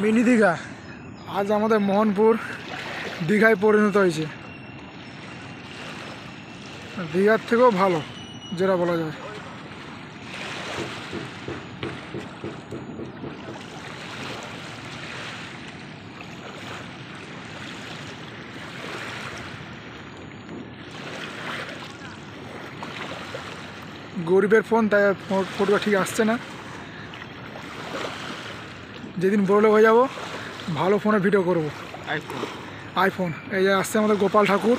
Mini Digha আজ আমাদের মোহনপুর দীঘায় পরিণত হয়েছে। দীঘার থেকেও ভালো যেটা বলা যায়। গরিবের ফোন, তাই ফটোটা ঠিক আসছে না। যেদিন বড়লোক হয়ে যাব ভালো ফোনে ভিডিও করব। আইফোন। এই যে আসছে আমাদের গোপাল ঠাকুর,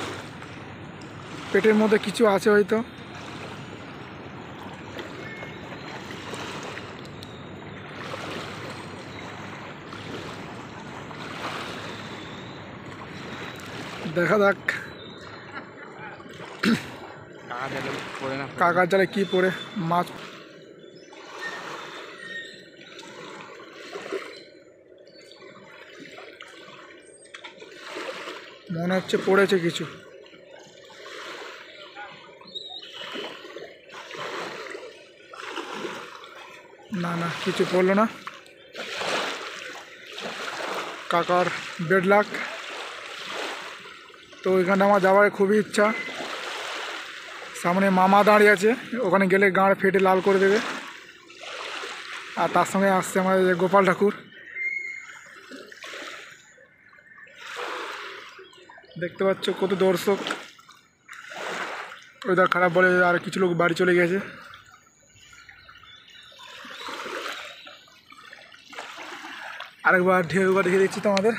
পেটের মধ্যে কিছু আছে হয়তো। দেখা যাক কাকার জালে কি পড়ে মাছ। মনে হচ্ছে পড়েছে কিছু। না না, কিছু পড়লো না। কাকার বেড লাক। তো ওইখানে আমার যাওয়ার খুবই ইচ্ছা। সামনে মামা দাঁড়িয়ে আছে, ওখানে গেলে গাঁড় ফেটে লাল করে দেবে। আর তার সঙ্গে আসছে আমাদের গোপাল ঠাকুর। দেখতে পাচ্ছ কত দর্শক। ওয়েদার খারাপ বলে আর কিছু লোক বাড়ি চলে গেছে। আরেকবার ঢেউবার দেখে দিচ্ছি তোমাদের।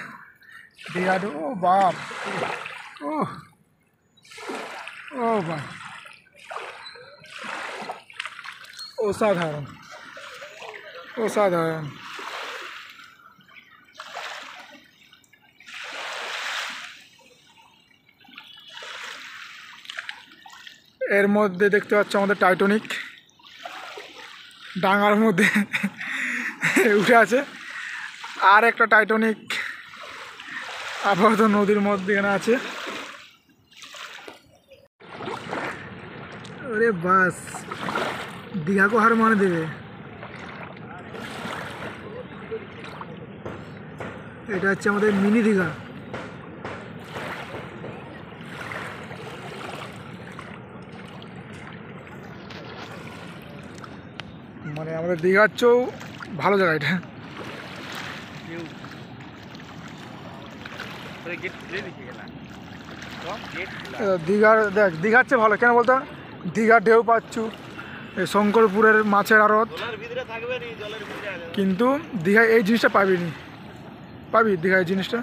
দীঘা ও বাপ, ও ও বাপ, অসাধারণ অসাধারণ। এর মধ্যে দেখতে পাচ্ছ আমাদের টাইটানিক ডাঙার মধ্যে উঠে আছে। আর একটা টাইটানিক আপাতত নদীর মধ্যে এখানে আছে। আরে বাস, দীঘাকে হার মানে দেবে। এটা হচ্ছে আমাদের মিনি দীঘা। মানে আমাদের দীঘার চেয়েও ভালো জায়গা এটা। দীঘার দেখ, দীঘার চেয়ে ভালো কেন বলতো? দীঘার ঢেউ পাচ্ছু, শঙ্করপুরের মাছের আড়ত, কিন্তু দীঘায় এই জিনিসটা পাবি নি। পাবি দীঘায় এই জিনিসটা।